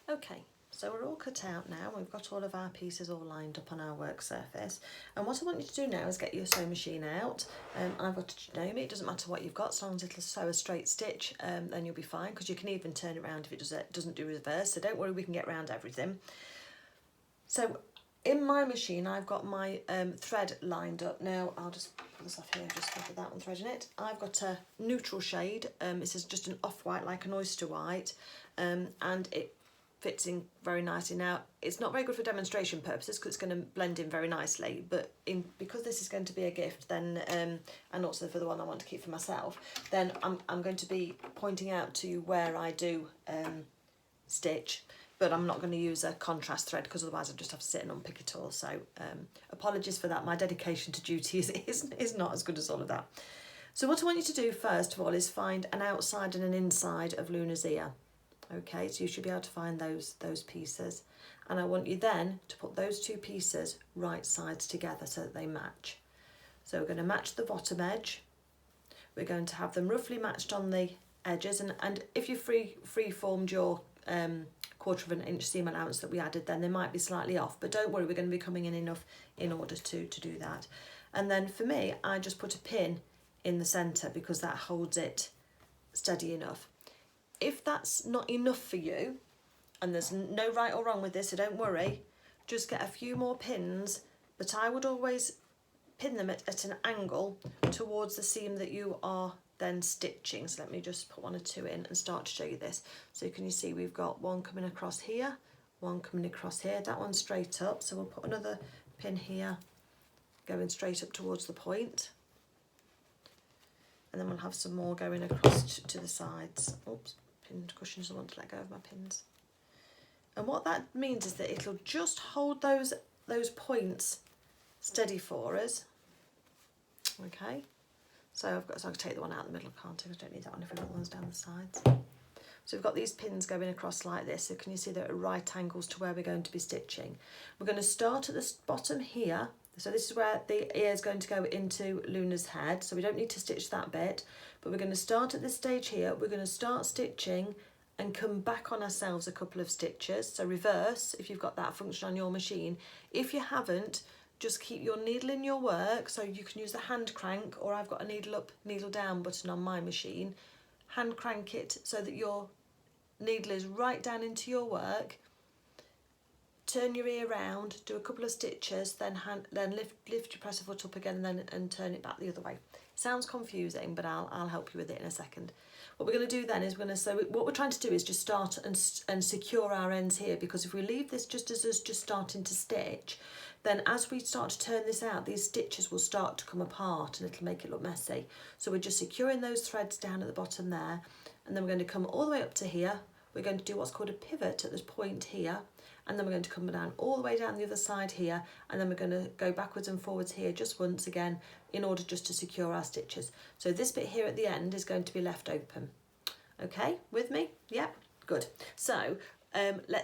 Okay, so we're all cut out now. We've got all of our pieces all lined up on our work surface. And what I want you to do now is get your sewing machine out. I've got a Janome. It doesn't matter what you've got, as long as it'll sew a straight stitch, then you'll be fine, because you can even turn it around if it doesn't do reverse. So don't worry, we can get around everything. So in my machine, I've got my thread lined up. Now, I'll just pull this off here, just with that one thread in it. I've got a neutral shade. This is just an off-white, like an oyster white, and it fits in very nicely. Now, it's not very good for demonstration purposes because it's going to blend in very nicely, but because this is going to be a gift, then and also for the one I want to keep for myself, then I'm going to be pointing out to you where I do stitch, but I'm not going to use a contrast thread because otherwise I'd just have to sit and unpick it all. So apologies for that. My dedication to duty is not as good as all of that. So what I want you to do first of all is find an outside and an inside of Luna's ear. Okay, so you should be able to find those pieces, and I want you then to put those two pieces right sides together so that they match. So we're going to match the bottom edge. We're going to have them roughly matched on the edges, and if you free formed your 1/4 inch seam allowance that we added, then they might be slightly off, but don't worry, we're going to be coming in enough in order to do that. And then for me, I just put a pin in the centre because that holds it steady enough. If that's not enough for you, and there's no right or wrong with this, so don't worry, just get a few more pins, but I would always pin them at an angle towards the seam that you are then stitching. So let me just put 1 or 2 in and start to show you this. So can you see we've got one coming across here, one coming across here, that one's straight up, so we'll put another pin here going straight up towards the point, and then we'll have some more going across to the sides. Oops, pinned cushions, I want to let go of my pins. And what that means is that it'll just hold those points steady for us. Okay, so I can take the one out in the middle, can't I? I don't need that one if we've got the ones down the sides. So we've got these pins going across like this, so can you see they're at right angles to where we're going to be stitching. We're going to start at the bottom here, so this is where the ear is going to go into Luna's head, so we don't need to stitch that bit, but we're going to start at this stage here. We're going to start stitching and come back on ourselves a couple of stitches, so reverse if you've got that function on your machine. If you haven't, just keep your needle in your work, so you can use the hand crank, or I've got a needle up, needle down button on my machine. Hand crank it so that your needle is right down into your work. Turn your ear round, do a couple of stitches, then lift your presser foot up again, and turn it back the other way. Sounds confusing, but I'll help you with it in a second. What we're going to do then is what we're trying to do is just start and secure our ends here, because if we leave this just as us just starting to stitch, then as we start to turn this out, these stitches will start to come apart and it'll make it look messy. So we're just securing those threads down at the bottom there, and then we're going to come all the way up to here. We're going to do what's called a pivot at this point here, and then we're going to come down all the way down the other side here, and then we're going to go backwards and forwards here just once again in order just to secure our stitches. So this bit here at the end is going to be left open. Okay, with me? Yep, good. So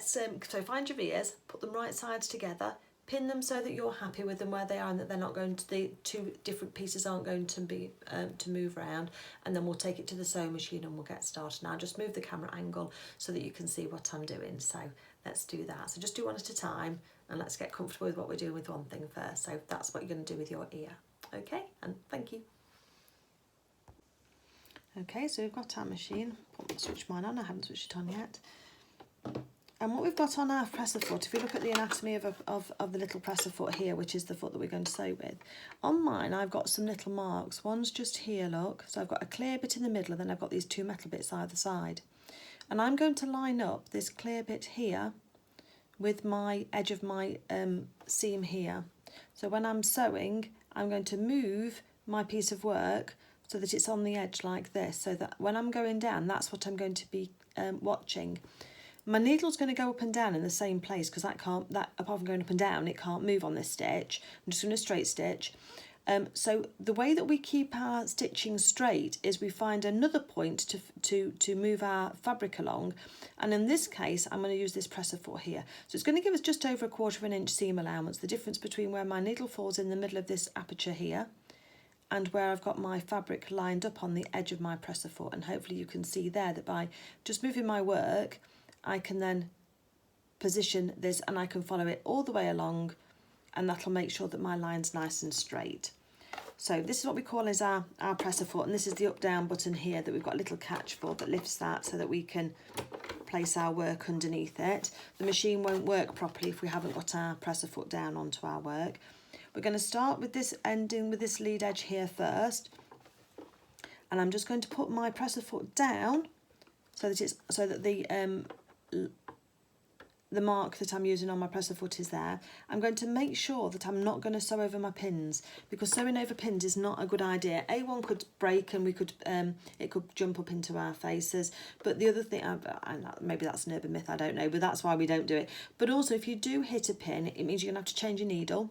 so find your ears, put them right sides together, pin them so that you're happy with them where they are and that they're not going to, the two different pieces aren't going to be to move around, and then we'll take it to the sewing machine and we'll get started. Now just move the camera angle so that you can see what I'm doing. So let's do that. So just do one at a time, and let's get comfortable with what we're doing with one thing first. So that's what you're going to do with your ear. Okay, and thank you. Okay, so we've got our machine. Switch mine on, I haven't switched it on yet. And what we've got on our presser foot, if you look at the anatomy of the little presser foot here, which is the foot that we're going to sew with, on mine I've got some little marks. One's just here, look. So I've got a clear bit in the middle, and then I've got these two metal bits either side. And I'm going to line up this clear bit here with my edge of my seam here. So when I'm sewing, I'm going to move my piece of work so that it's on the edge like this, so that when I'm going down, that's what I'm going to be watching. My needle's going to go up and down in the same place, because apart from going up and down, it can't move on this stitch. I'm just going to straight stitch. So the way that we keep our stitching straight is we find another point to move our fabric along, and in this case I'm going to use this presser foot here. So it's going to give us just over 1/4 inch seam allowance, the difference between where my needle falls in the middle of this aperture here and where I've got my fabric lined up on the edge of my presser foot. And hopefully you can see there that by just moving my work, I can then position this and I can follow it all the way along, and that'll make sure that my line's nice and straight. So this is what we call as our presser foot, and this is the up down button here that we've got a little catch for that lifts that so that we can place our work underneath it. The machine won't work properly if we haven't got our presser foot down onto our work. We're going to start with this ending with this lead edge here first, and I'm just going to put my presser foot down so that the mark that I'm using on my presser foot is there. I'm going to make sure that I'm not going to sew over my pins, because sewing over pins is not a good idea. One could break and we could it could jump up into our faces, but the other thing, maybe that's an urban myth, I don't know, but that's why we don't do it. But also, if you do hit a pin, it means you're going to have to change your needle,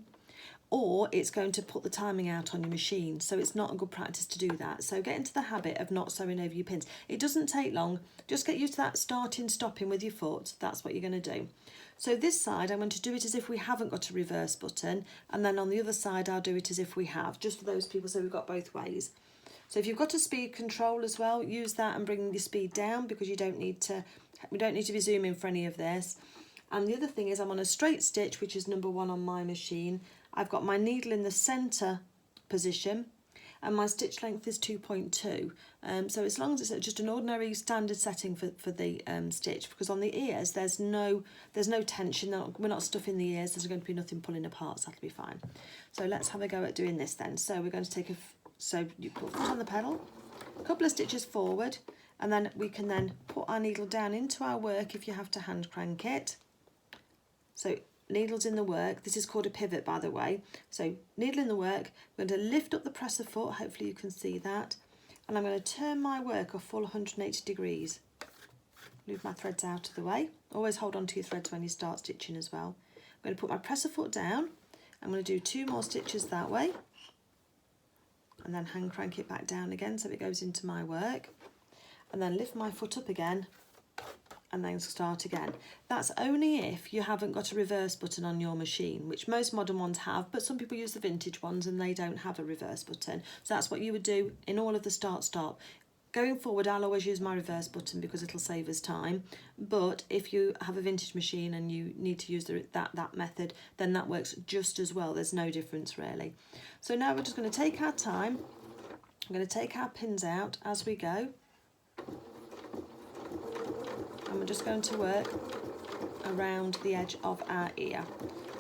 or it's going to put the timing out on your machine, so it's not a good practice to do that. So get into the habit of not sewing over your pins. It doesn't take long, just get used to that starting, stopping with your foot. That's what you're going to do. So this side I'm going to do it as if we haven't got a reverse button, and then on the other side I'll do it as if we have, just for those people, so we've got both ways. So if you've got a speed control as well, use that and bring your speed down, because we don't need to be zooming for any of this. And the other thing is, I'm on a straight stitch, which is number 1 on my machine. I've got my needle in the centre position, and my stitch length is 2.2. So as long as it's just an ordinary standard setting for the stitch, because on the ears there's no tension. We're not stuffing the ears. There's going to be nothing pulling apart, so that'll be fine. So let's have a go at doing this then. So we're going to take so you put foot on the pedal, a couple of stitches forward, and then we can then put our needle down into our work if you have to hand crank it. So needles in the work. This is called a pivot, by the way. So needle in the work, I'm going to lift up the presser foot, hopefully you can see that, and I'm going to turn my work a full 180 degrees. Move my threads out of the way. Always hold on to your threads when you start stitching as well. I'm going to put my presser foot down. I'm going to do 2 more stitches that way, and then hand crank it back down again so it goes into my work, and then lift my foot up again, and then start again. That's only if you haven't got a reverse button on your machine, which most modern ones have, but some people use the vintage ones and they don't have a reverse button. So that's what you would do in all of the start-stop. Going forward, I'll always use my reverse button because it'll save us time. But if you have a vintage machine and you need to use that method, then that works just as well. There's no difference really. So now we're just going to take our time. I'm going to take our pins out as we go. And we're just going to work around the edge of our ear.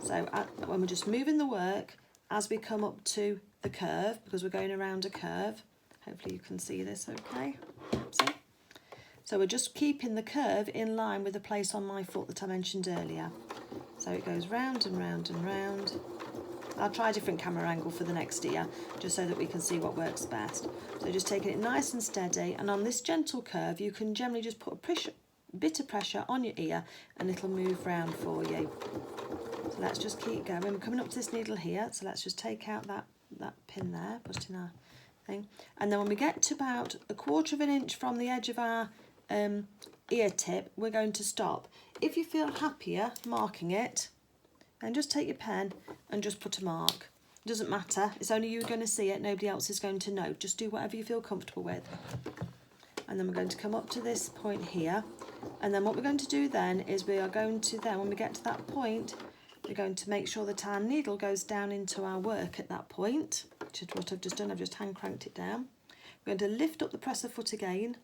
So when we're just moving the work as we come up to the curve, because we're going around a curve. Hopefully you can see this okay. So we're just keeping the curve in line with the place on my foot that I mentioned earlier. So it goes round and round and round. I'll try a different camera angle for the next ear, just so that we can see what works best. So just taking it nice and steady, and on this gentle curve you can generally just put a bit of pressure on your ear and it'll move round for you. So let's just keep going. We're coming up to this needle here, so let's just take out that pin there, put it in our thing, and then when we get to about 1/4 of an inch from the edge of our ear tip, we're going to stop. If you feel happier marking it, then just take your pen and just put a mark. It doesn't matter, it's only you going to see it, nobody else is going to know. Just do whatever you feel comfortable with. And then we're going to come up to this point here, and then what we're going to do then is we are going to then, when we get to that point, we're going to make sure that our needle goes down into our work at that point, which is what I've just done. I've just hand cranked it down. We're going to lift up the presser foot again,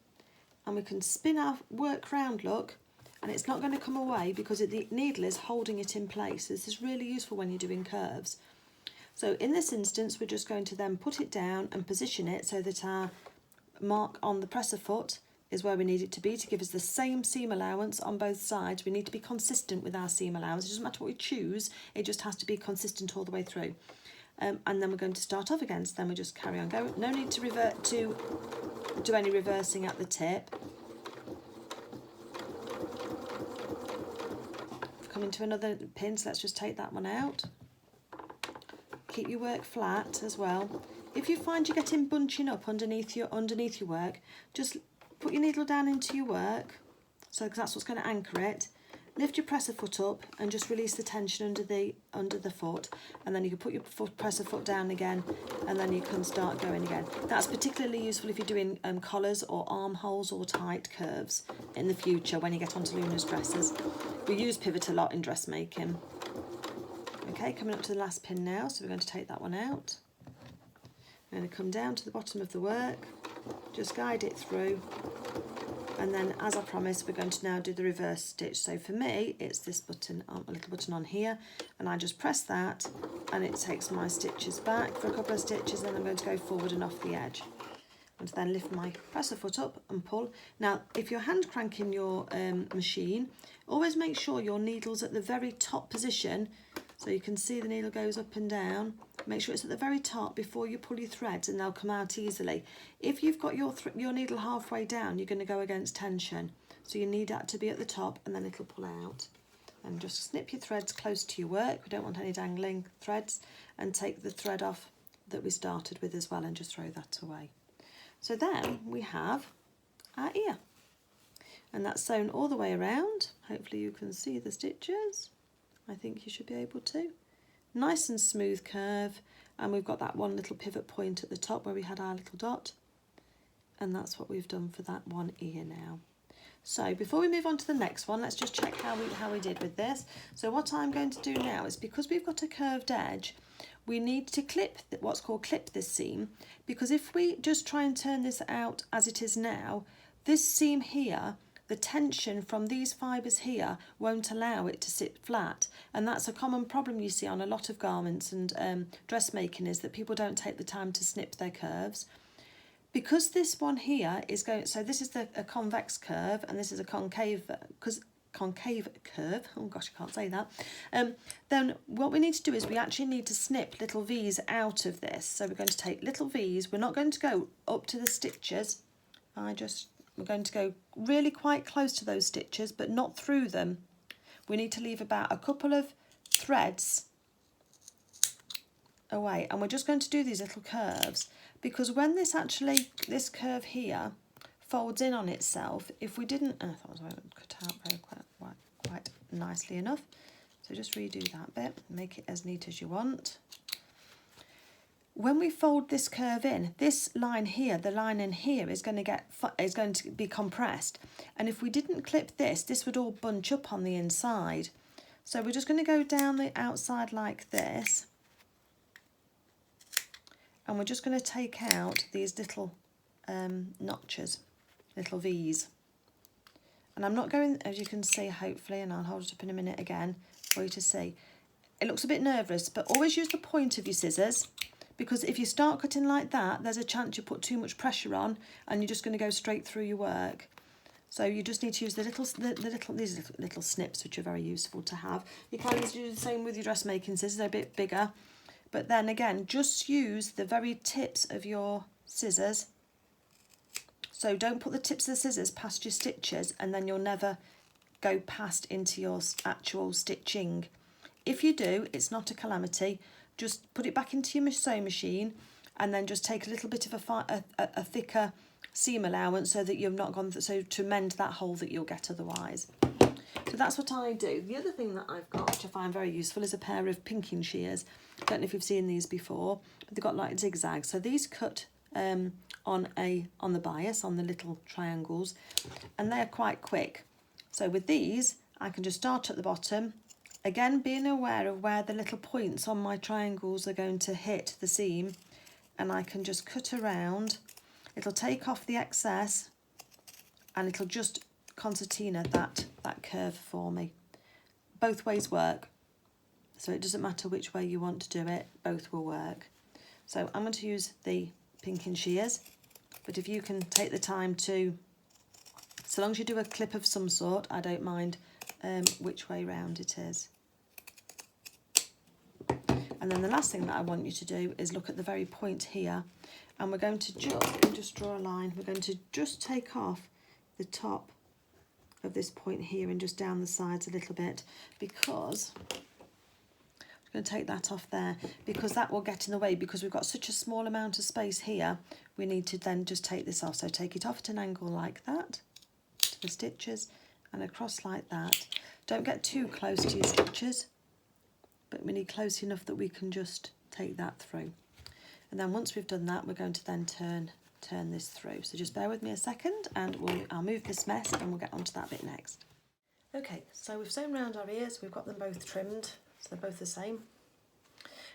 and we can spin our work round, look, and it's not going to come away because the needle is holding it in place. This is really useful when you're doing curves. So in this instance, we're just going to then put it down and position it so that our mark on the presser foot is where we need it to be to give us the same seam allowance on both sides. We need to be consistent with our seam allowance. It doesn't matter what we choose, it just has to be consistent all the way through. And then we're going to start off again, so then we just carry on going. No need to revert to do any reversing at the tip. Come into another pin, so let's just take that one out. Keep your work flat as well. If you find you're getting bunching up underneath your work, just put your needle down into your work, so that's what's going to anchor it, lift your presser foot up and just release the tension under the foot, and then you can put your presser foot down again, and then you can start going again. That's particularly useful if you're doing collars or armholes or tight curves in the future when you get onto Luna's dresses. We use pivot a lot in dressmaking. Okay, coming up to the last pin now, so we're going to take that one out. I'm going to come down to the bottom of the work, just guide it through, and then as I promised, we're going to now do the reverse stitch. So for me, it's this button, a little button on here, and I just press that and it takes my stitches back for a couple of stitches, and I'm going to go forward and off the edge. And then lift my presser foot up and pull. Now, if you're hand cranking your machine, always make sure your needle's at the very top position, so you can see the needle goes up and down. Make sure it's at the very top before you pull your threads, and they'll come out easily. If you've got your needle halfway down, you're going to go against tension. So you need that to be at the top, and then it'll pull out. And just snip your threads close to your work. We don't want any dangling threads. And take the thread off that we started with as well, and just throw that away. So then we have our ear. And that's sewn all the way around. Hopefully you can see the stitches. I think you should be able to. Nice and smooth curve, and we've got that one little pivot point at the top where we had our little dot, and that's what we've done for that one ear now. So before we move on to the next one, let's just check how we did with this. So what I'm going to do now is, because we've got a curved edge, we need to clip what's called clip this seam, because if we just try and turn this out as it is now, this seam here, the tension from these fibres here won't allow it to sit flat, and that's a common problem you see on a lot of garments and dressmaking, is that people don't take the time to snip their curves. Because this one here is going, so this is a convex curve and this is a concave curve, oh gosh, I can't say that, then what we need to do is we actually need to snip little V's out of this. So we're going to take little V's, we're not going to go up to the stitches, we're going to go really quite close to those stitches, but not through them. We need to leave about a couple of threads away, and we're just going to do these little curves, because when this curve here folds in on itself, if we didn't, I thought I was going to cut out very quite nicely enough, so just redo that bit, make it as neat as you want. When we fold this curve in, this line here, the line in here is going to be compressed, and if we didn't clip this, this would all bunch up on the inside. So we're just going to go down the outside like this, and we're just going to take out these little notches, little V's. And I'm not going, as you can see, hopefully, and I'll hold it up in a minute again for you to see. It looks a bit nervous, but always use the point of your scissors, because if you start cutting like that, there's a chance you put too much pressure on and you're just going to go straight through your work. So you just need to use these little snips, which are very useful to have. You can do the same with your dressmaking scissors, they're a bit bigger. But then again, just use the very tips of your scissors. So don't put the tips of the scissors past your stitches, and then you'll never go past into your actual stitching. If you do, it's not a calamity. Just put it back into your sewing machine, and then just take a little bit of a thicker seam allowance, so that you've not gone so to mend that hole that you'll get otherwise. So that's what I do. The other thing that I've got, which I find very useful, is a pair of pinking shears. I don't know if you've seen these before, but they've got like zigzags. So these cut on the bias, on the little triangles, and they're quite quick. So with these, I can just start at the bottom. Again, being aware of where the little points on my triangles are going to hit the seam, and I can just cut around. It'll take off the excess, and it'll just concertina that curve for me. Both ways work, so it doesn't matter which way you want to do it, both will work. So I'm going to use the pinking shears, but if you can take the time to, so long as you do a clip of some sort, I don't mind which way round it is. And then the last thing that I want you to do is look at the very point here, and we're going to just draw a line. We're going to just take off the top of this point here and just down the sides a little bit, because I'm going to take that off there, because that will get in the way, because we've got such a small amount of space here. We need to then just take this off. So take it off at an angle like that to the stitches and across like that. Don't get too close to your stitches, but we need close enough that we can just take that through. And then once we've done that, we're going to then turn this through. So just bear with me a second and I'll move this mess and we'll get onto that bit next. Okay, so we've sewn around our ears, we've got them both trimmed, so they're both the same.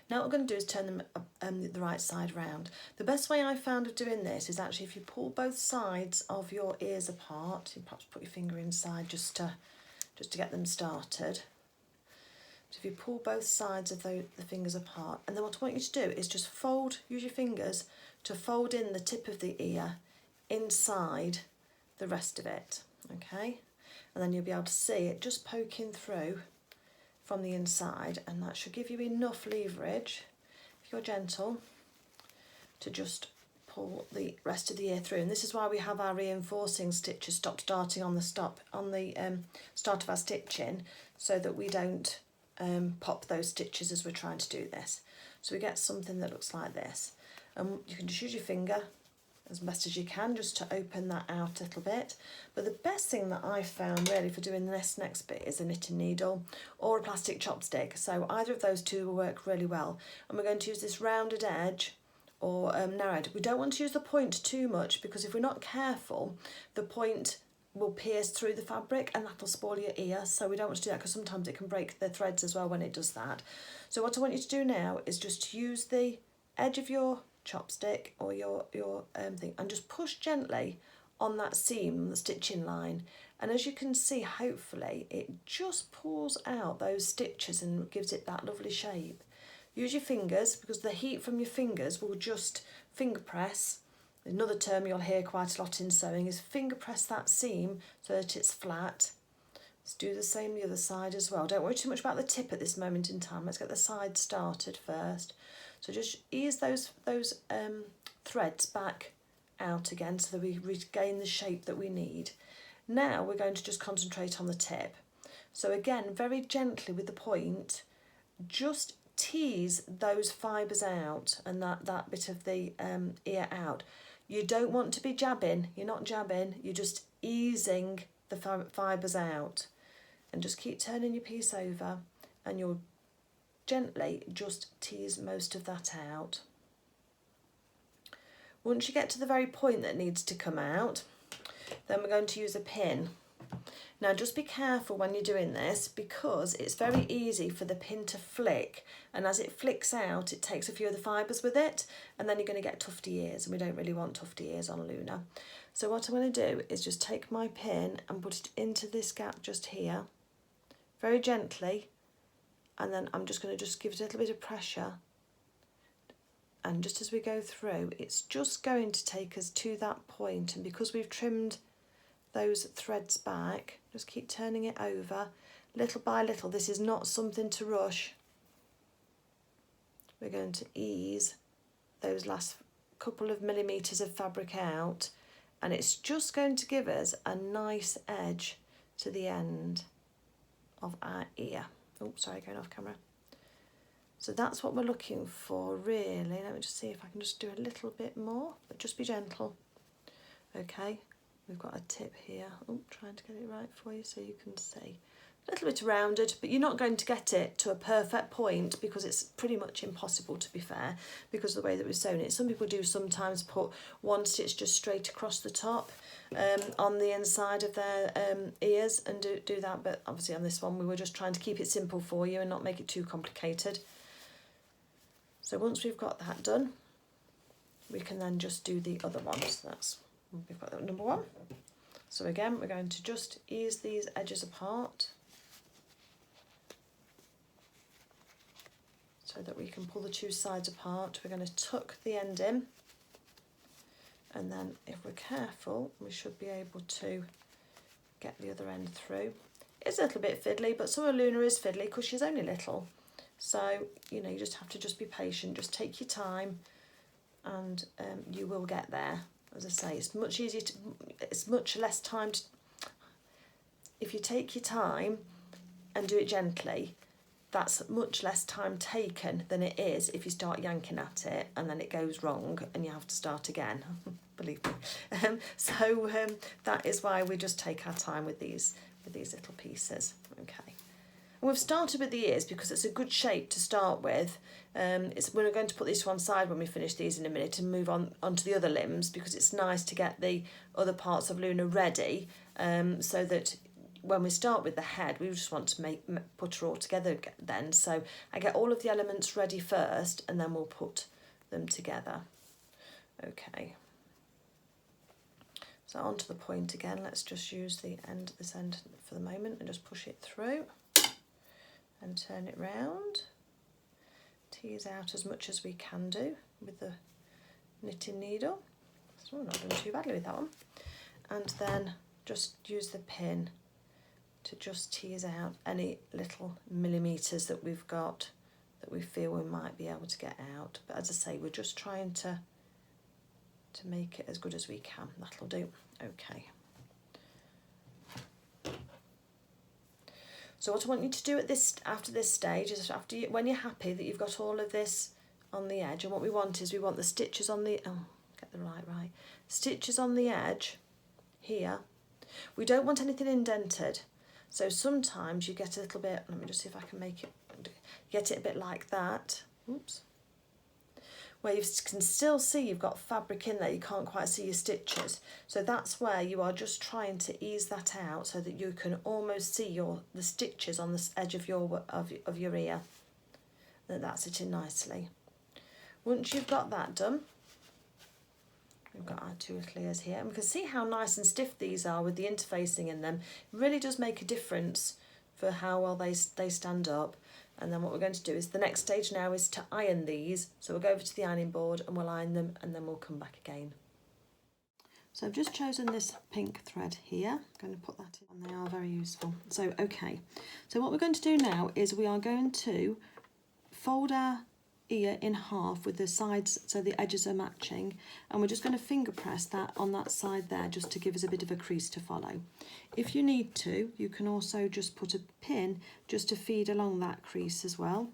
Now what we're going to do is turn them the right side round. The best way I found of doing this is actually if you pull both sides of your ears apart, you perhaps put your finger inside just to get them started. So if you pull both sides of the fingers apart, and then what I want you to do is just use your fingers to fold in the tip of the ear inside the rest of it, okay? And then you'll be able to see it just poking through from the inside, and that should give you enough leverage, if you're gentle, to just pull the rest of the ear through. And this is why we have our reinforcing stitches stop starting on the start of our stitching, so that we don't pop those stitches as we're trying to do this. So we get something that looks like this, and you can just use your finger as best as you can just to open that out a little bit. But the best thing that I found really for doing this next bit is a knitting needle or a plastic chopstick. So either of those two will work really well, and we're going to use this rounded edge or narrowed. We don't want to use the point too much, because if we're not careful, the point will pierce through the fabric and that'll spoil your ear, so we don't want to do that, because sometimes it can break the threads as well when it does that. So what I want you to do now is just use the edge of your chopstick or your thing and just push gently on that seam, the stitching line, and as you can see, hopefully it just pulls out those stitches and gives it that lovely shape. Use your fingers, because the heat from your fingers will just finger press. Another term you'll hear quite a lot in sewing is finger press that seam so that it's flat. Let's do the same the other side as well. Don't worry too much about the tip at this moment in time. Let's get the side started first. So just ease those threads back out again so that we regain the shape that we need. Now we're going to just concentrate on the tip. So again, very gently with the point, just tease those fibres out and that bit of the ear out. You don't want to be jabbing, you're not jabbing, you're just easing the fibres out, and just keep turning your piece over and you'll gently just tease most of that out. Once you get to the very point that needs to come out, then we're going to use a pin. Now just be careful when you're doing this, because it's very easy for the pin to flick, and as it flicks out it takes a few of the fibres with it, and then you're going to get tufty ears, and we don't really want tufty ears on Luna. So what I'm going to do is just take my pin and put it into this gap just here, very gently, and then I'm just going to give it a little bit of pressure, and just as we go through it's just going to take us to that point. And because we've trimmed those threads back, just keep turning it over little by little. This is not something to rush. We're going to ease those last couple of millimetres of fabric out, and it's just going to give us a nice edge to the end of our ear. Oh, sorry, going off camera. So that's what we're looking for really. Let me just see if I can just do a little bit more, but just be gentle. Okay. We've got a tip here. Oh, trying to get it right for you so you can see. A little bit rounded, but you're not going to get it to a perfect point, because it's pretty much impossible, to be fair, because of the way that we've sewn it. Some people do sometimes put one stitch just straight across the top on the inside of their ears and do that, but obviously on this one we were just trying to keep it simple for you and not make it too complicated. So once we've got that done, we can then just do the other one. So that's, we've got that number one. So again, we're going to just ease these edges apart so that we can pull the two sides apart. We're going to tuck the end in, and then if we're careful, we should be able to get the other end through. It's a little bit fiddly, but some of Luna is fiddly because she's only little. So, you know, you just have to just be patient, just take your time, and you will get there. As I say, it's much easier to, it's much less time to, if you take your time and do it gently, that's much less time taken than it is if you start yanking at it and then it goes wrong and you have to start again, believe me. That is why we just take our time with these little pieces. Okay. And we've started with the ears because it's a good shape to start with. We're going to put these to one side when we finish these in a minute and move onto the other limbs, because it's nice to get the other parts of Luna ready, so that when we start with the head, we just want to put her all together then. So I get all of the elements ready first, and then we'll put them together. Okay. So onto the point again. Let's just use this end for the moment and just push it through and turn it round. Tease out as much as we can do with the knitting needle. So we're not doing too badly with that one. And then just use the pin to just tease out any little millimetres that we've got that we feel we might be able to get out. But as I say, we're just trying to make it as good as we can. That'll do. Okay. So what I want you to do after this stage is when you're happy that you've got all of this on the edge, and what we want is the stitches on the stitches on the edge here. We don't want anything indented. So sometimes you get a little bit, let me just see if I can make it, get it a bit like that. Oops. Where you can still see you've got fabric in there, you can't quite see your stitches. So that's where you are just trying to ease that out so that you can almost see the stitches on the edge of your ear. And that's it in nicely. Once you've got that done, we've got our two little ears here, and we can see how nice and stiff these are with the interfacing in them. It really does make a difference for how well they stand up. And then what we're going to do is the next stage now is to iron these. So we'll go over to the ironing board and we'll iron them, and then we'll come back again. So I've just chosen this pink thread here. I'm going to put that in, and they are very useful. So, okay. So what we're going to do now is we are going to fold our ear in half with the sides so the edges are matching, and we're just going to finger press that on that side there just to give us a bit of a crease to follow. If you need to, you can also just put a pin just to feed along that crease as well.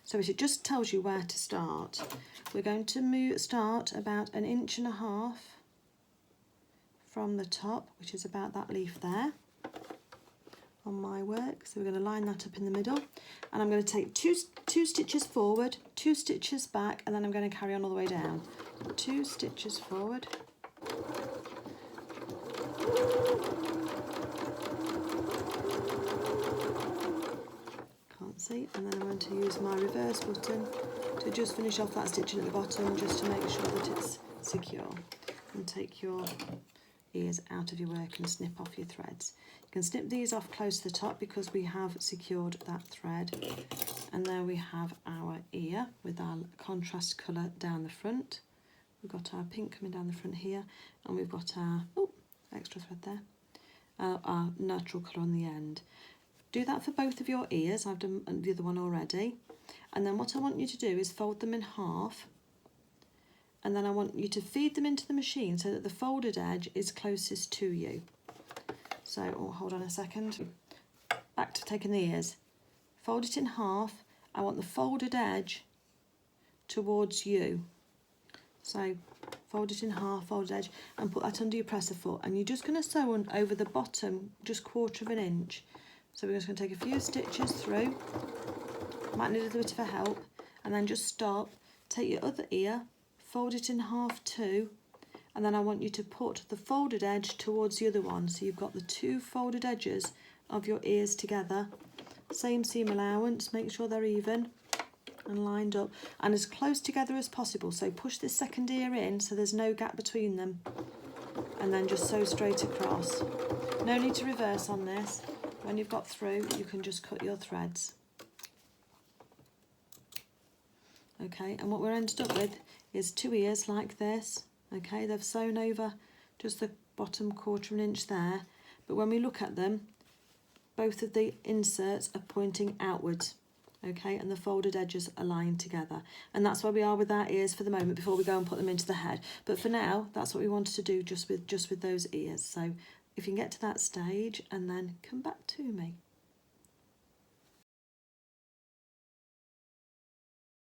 So it just tells you where to start. We're going to start about 1.5 inches from the top, which is about that leaf there on my work. So we're going to line that up in the middle, and I'm going to take two stitches forward, 2 stitches back, and then I'm going to carry on all the way down. 2 stitches forward, can't see, and then I'm going to use my reverse button to just finish off that stitching at the bottom, just to make sure that it's secure. And take your ears out of your work and snip off your threads. You can snip these off close to the top because we have secured that thread. And there we have our ear with our contrast colour down the front. We've got our pink coming down the front here, and we've got our extra thread there, our natural colour on the end. Do that for both of your ears. I've done the other one already. And then what I want you to do is fold them in half, and then I want you to feed them into the machine so that the folded edge is closest to you. So, hold on a second. Back to taking the ears. Fold it in half. I want the folded edge towards you. So, fold it in half, folded edge, and put that under your presser foot. And you're just going to sew on over the bottom, just 1/4 inch. So we're just going to take a few stitches through. Might need a little bit of a help. And then just stop. Take your other ear, fold it in half too, and then I want you to put the folded edge towards the other one, so you've got the 2 folded edges of your ears together. Same seam allowance, make sure they're even and lined up and as close together as possible. So push this second ear in so there's no gap between them, and then just sew straight across. No need to reverse on this. When you've got through, you can just cut your threads. Okay, and what we're ended up with is 2 ears like this. Okay, they've sewn over just the bottom 1/4 inch there, but when we look at them, both of the inserts are pointing outwards. Okay, and the folded edges are lying together, and that's where we are with our ears for the moment before we go and put them into the head. But for now, that's what we wanted to do just with those ears. So if you can get to that stage and then come back to me.